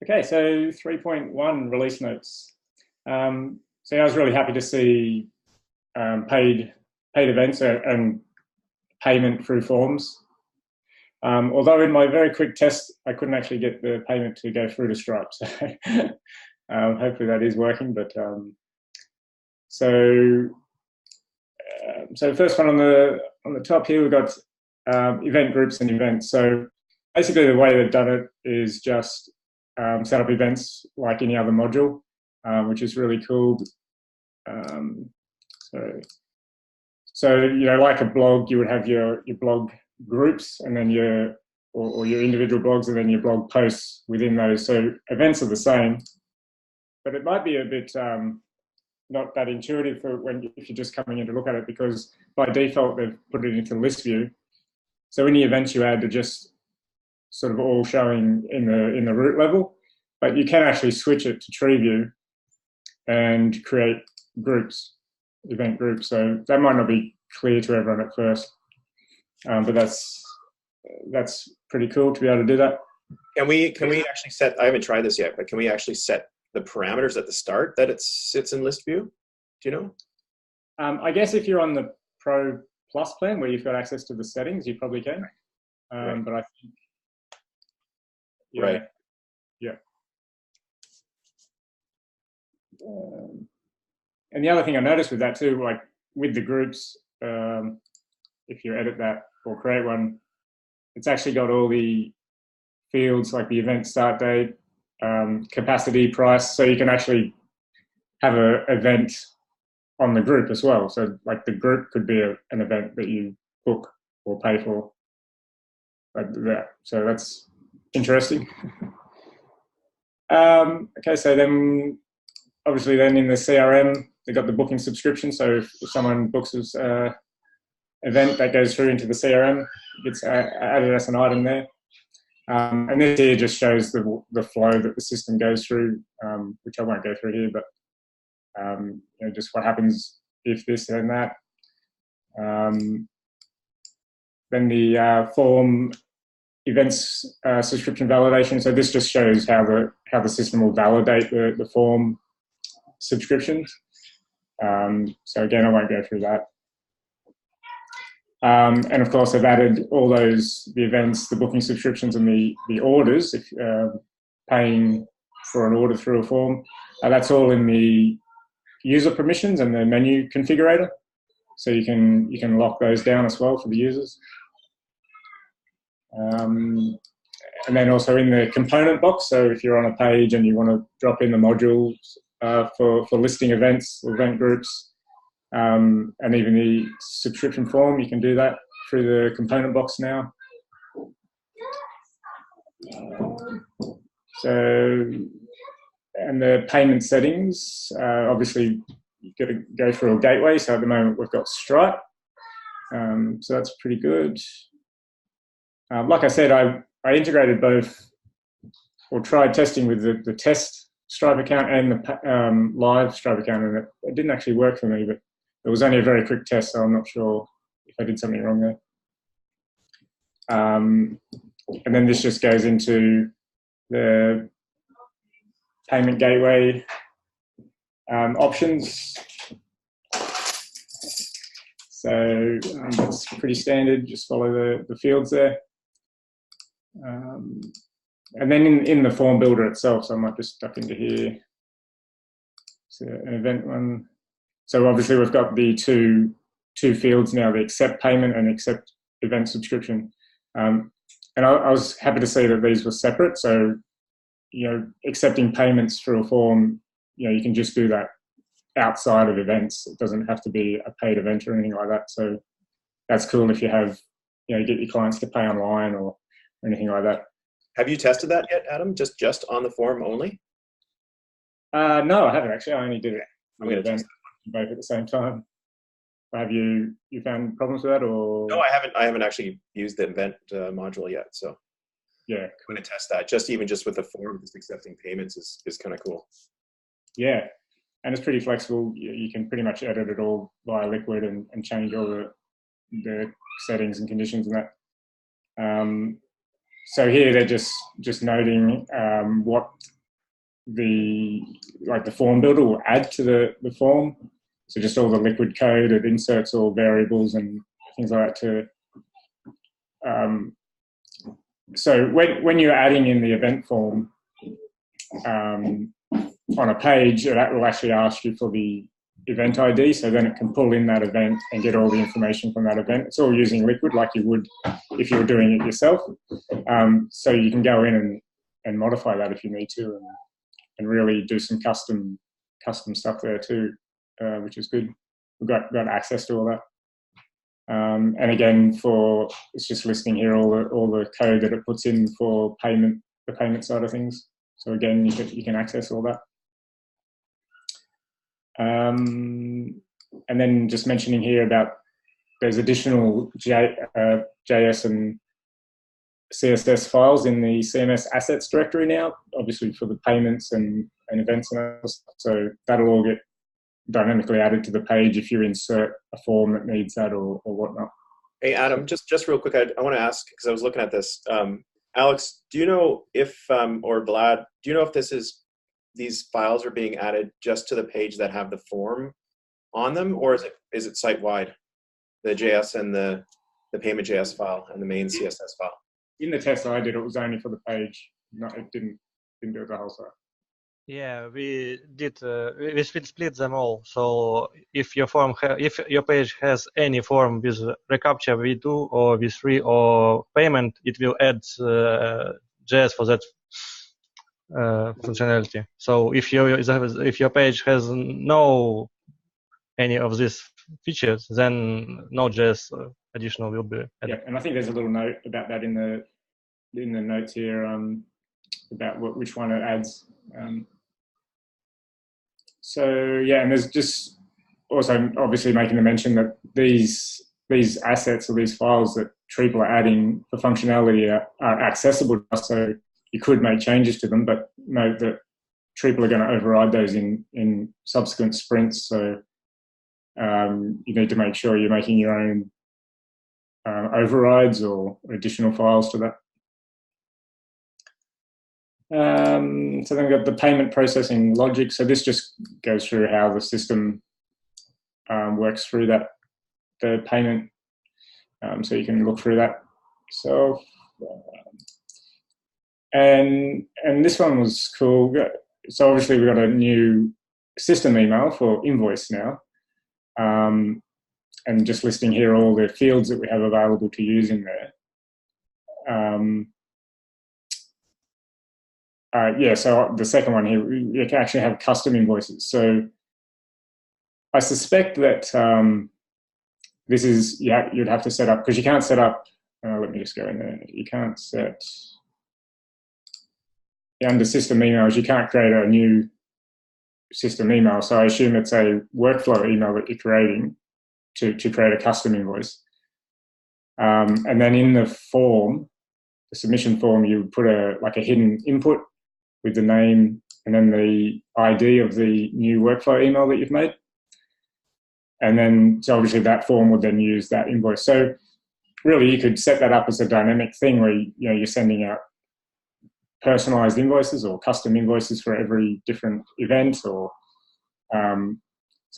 Okay, so 3.1 release notes. So I was really happy to see paid events and payment through forms. Although in my very quick test, I couldn't actually get the payment to go through to Stripe. So hopefully that is working. But so the first one on the top here, we've got event groups and events. So basically the way they've done it is just set up events like any other module, which is really cool. So you know, like a blog, you would have your blog groups and then your individual blogs and then your blog posts within those. So events are the same, but it might be a bit not that intuitive for if you're just coming in to look at it, because by default they've put it into list view. So any events you add are just sort of all showing in the root level, but you can actually switch it to tree view and create groups, event groups. So that might not be clear to everyone at first, but that's pretty cool to be able to do that. Can we actually set? I haven't tried this yet, but can we actually set the parameters at the start that it sits in list view? Do you know? I guess if you're on the Pro Plus plan where you've got access to the settings, you probably can. Right. But I think, yeah, right. Yeah. And the other thing I noticed with that too, like with the groups, if you edit that or create one, it's actually got all the fields like the event start date, capacity, price, so you can actually have an event on the group as well. So like the group could be an event that you book or pay for, like that. So that's interesting. Okay, so then obviously then in the CRM, they got the booking subscription. So if someone books this event, that goes through into the CRM, gets added as an item there. And this here just shows the flow that the system goes through, which I won't go through here, but you know, just what happens if this and that. Then the form events subscription validation. So this just shows how the system will validate the form subscriptions. So again, I won't go through that. And of course, I've added all those, the events, the booking subscriptions, and the orders, if paying for an order through a form. That's all in the user permissions and the menu configurator. So you can lock those down as well for the users. And then also in the component box, so if you're on a page and you want to drop in the modules for listing events, event groups, and even the subscription form, you can do that through the component box now. So, and the payment settings, obviously you've got to go through a gateway. So at the moment we've got Stripe. So that's pretty good. Like I said, I integrated both, or tried testing with the test Stripe account and the live Stripe account, and it didn't actually work for me, but it was only a very quick test, so I'm not sure if I did something wrong there. And then this just goes into the payment gateway options. So that's pretty standard, just follow the fields there. And then in the form builder itself, so I might just duck into here. So an event one. So obviously we've got the two fields now, the accept payment and accept event subscription. And I was happy to see that these were separate. So, you know, accepting payments through a form, you know, you can just do that outside of events. It doesn't have to be a paid event or anything like that. So that's cool if you have, you know, get your clients to pay online or anything like that. Have you tested that yet, Adam? Just on the form only? No, I haven't actually. I only did it. I'm going to test both at the same time. Have you found problems with that, or? No, I haven't actually used the event module yet. So yeah, cool. I'm going to test that. Just with the form, just accepting payments is kind of cool. Yeah, and it's pretty flexible. You can pretty much edit it all via Liquid and change all the settings and conditions and that. so here they're just noting what the form builder will add to the form. So just all the liquid code, it inserts all variables and things like that to. So when you're adding in the event form on a page, that will actually ask you for the event ID. So then it can pull in that event and get all the information from that event. It's all using Liquid like you would if you were doing it yourself. So you can go in and modify that if you need to, and really do some custom stuff there too, which is good. We've got access to all that. And again, it's just listing here all the code that it puts in for the payment side of things. So again, you can access all that. And then just mentioning here about there's additional JS and CSS files in the CMS assets directory now, obviously for the payments and events and other stuff. So that'll all get dynamically added to the page if you insert a form that needs that or whatnot. Hey, Adam, just real quick, I want to ask, because I was looking at this. Alex, do you know if, or Vlad, do you know if these files are being added just to the page that have the form on them, or is it site-wide, the JS and the payment JS file and the main CSS file? In the test I did, it was only for the page. No, it didn't do the whole site. Yeah, we did. We split them all. So if your page has any form with reCAPTCHA v2 or v3 or payment, it will add JS for that functionality. So if your page has no any of these features, then no JS additional will be added. Yeah, and I think there's a little note about that in the notes here about which one it adds. So yeah, and there's just also obviously making the mention that these assets or these files that Treepl are adding for functionality are accessible to us, so you could make changes to them, but note that Treepl are going to override those in subsequent sprints. So you need to make sure you're making your own overrides or additional files to that. So then we've got the payment processing logic. So this just goes through how the system works through the payment. So you can look through that yourself. And this one was cool. So obviously we've got a new system email for invoice now. And just listing here all the fields that we have available to use in there. Yeah, so the second one here, you can actually have custom invoices. So I suspect that this is, you'd have to set up, because you can't set up, let me just go in there. You can't set, under system emails, you can't create a new system email. So I assume it's a workflow email that you're creating to create a custom invoice. And then in the form, the submission form, you put a hidden input with the name and then the ID of the new workflow email that you've made. And then, so obviously that form would then use that invoice. So really you could set that up as a dynamic thing where you're sending out personalized invoices or custom invoices for every different event or, so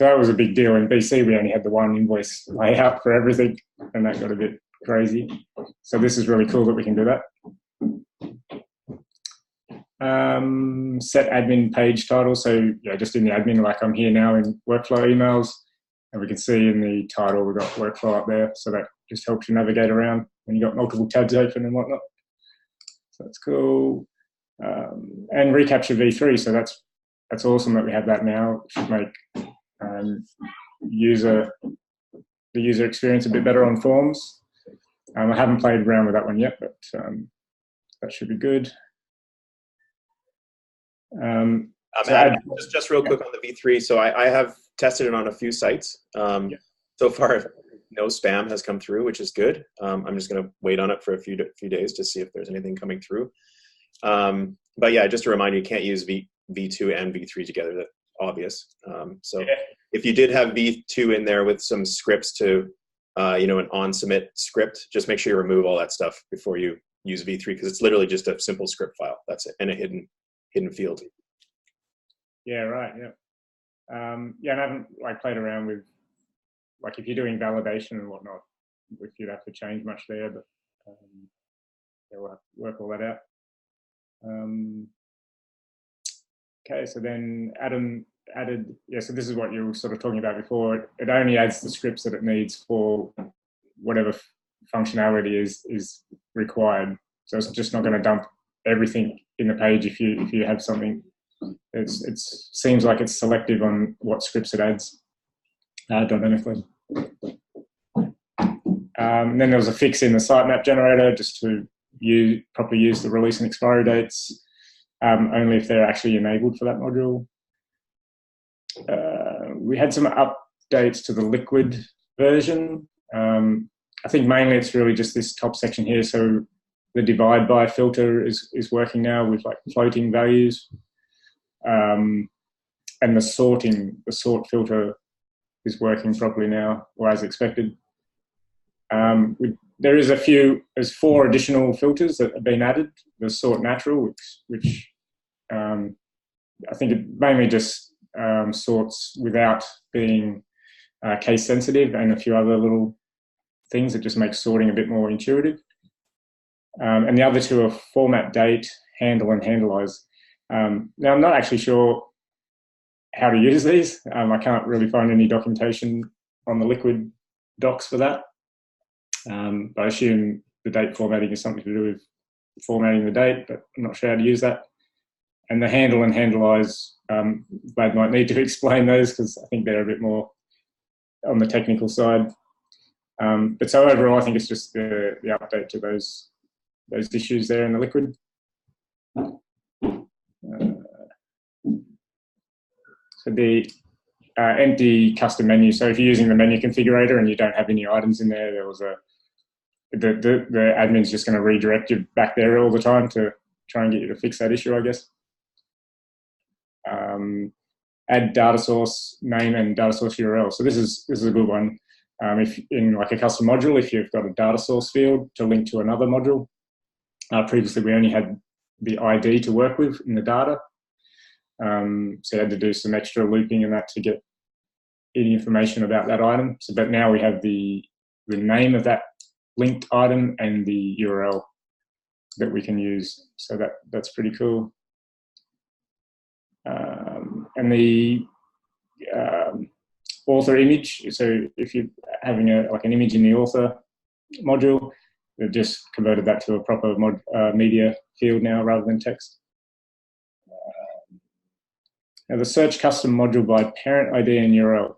that was a big deal. In BC, we only had the one invoice layout for everything, and that got a bit crazy. So this is really cool that we can do that. Set admin page title. So yeah, just in the admin, like I'm here now in workflow emails, and we can see in the title we've got workflow up there. So that just helps you navigate around when you've got multiple tabs open and whatnot. So that's cool. And reCAPTCHA v3. So that's awesome that we have that now. It should make the user experience a bit better on forms. I haven't played around with that one yet, but that should be good. Just real quick on the V3. So I have tested it on a few sites. So far, no spam has come through, which is good. I'm just going to wait on it for a few days to see if there's anything coming through. But yeah, just a reminder, you can't use V2 and V3 together. That's obvious. So if you did have V2 in there with some scripts to, an on submit script, just make sure you remove all that stuff before you use v3 because it's literally just a simple script file. That's it, and a hidden field. Yeah, right. Yeah. Yeah, and I haven't like played around with like if you're doing validation and whatnot, if you'd have to change much there, but yeah, we'll have to work all that out. Okay, so then Adam added, yeah, so this is what you were sort of talking about before. It only adds the scripts that it needs for whatever functionality is required. So it's just not going to dump everything in the page if you have something. It seems like it's selective on what scripts it adds dynamically. And then there was a fix in the sitemap generator just to properly use the release and expiry dates, only if they're actually enabled for that module. We had some updates to the Liquid version. I think mainly it's really just this top section here. So the divide by filter is working now with like floating values. And the sort filter is working properly now, or as expected. There's 4 additional filters that have been added. The sort natural, which I think it mainly just sorts without being case sensitive, and a few other little things that just make sorting a bit more intuitive. And the other 2 are format date, handle, and handleize. Now I'm not actually sure how to use these. I can't really find any documentation on the Liquid docs for that. But I assume the date formatting is something to do with formatting the date, but I'm not sure how to use that. And the handle and handleize, Vlad might need to explain those because I think they're a bit more on the technical side. But so overall, I think it's just the update to those issues there in the Liquid. So the empty custom menu. So if you're using the menu configurator and you don't have any items in there, there was the admin's just going to redirect you back there all the time to try and get you to fix that issue, I guess. Add data source name and data source URL. So this is a good one. If in like a custom module, if you've got a data source field to link to another module, previously we only had the ID to work with in the data. So you had to do some extra looping and that to get any information about that item. So, but now we have the name of that linked item and the URL that we can use. So that's pretty cool. And the author image. So if you're having an image in the author module, they've just converted that to a proper media field now rather than text. Now the search custom module by parent ID and URL.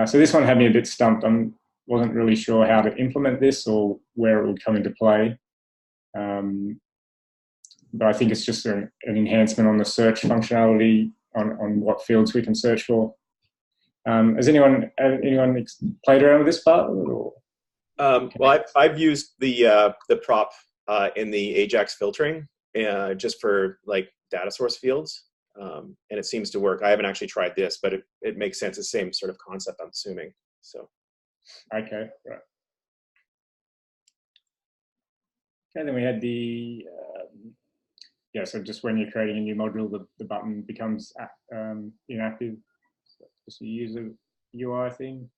So this one had me a bit stumped. I wasn't really sure how to implement this or where it would come into play. But I think it's just an enhancement on the search functionality on what fields we can search for. Has anyone played around with this part? Or? Well, I've used the prop in the Ajax filtering just for like data source fields. And it seems to work. I haven't actually tried this, but it makes sense. The same sort of concept, I'm assuming. So, okay, right. Okay, then we had the so just when you're creating a new module, the button becomes inactive. So just a user UI thing.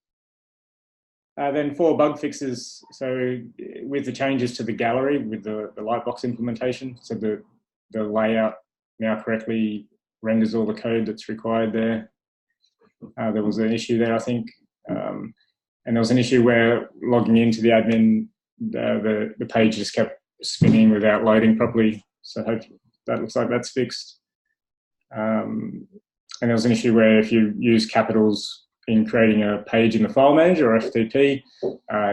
Then 4 bug fixes. So with the changes to the gallery with the Lightbox implementation, so the layout now correctly renders all the code that's required there. There was an issue there, I think. And there was an issue where logging into the admin, the page just kept spinning without loading properly. So hopefully that looks like that's fixed. And there was an issue where if you use capitals in creating a page in the file manager or FTP,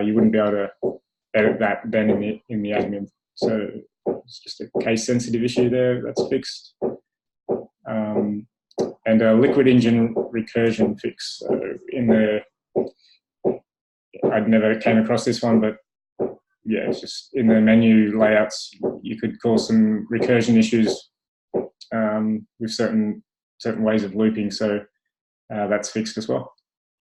you wouldn't be able to edit that then in the admin. So it's just a case sensitive issue there. That's fixed. And a liquid engine recursion fix. So I'd never came across this one, but yeah, it's just in the menu layouts, you could cause some recursion issues with certain ways of looping. So that's fixed as well.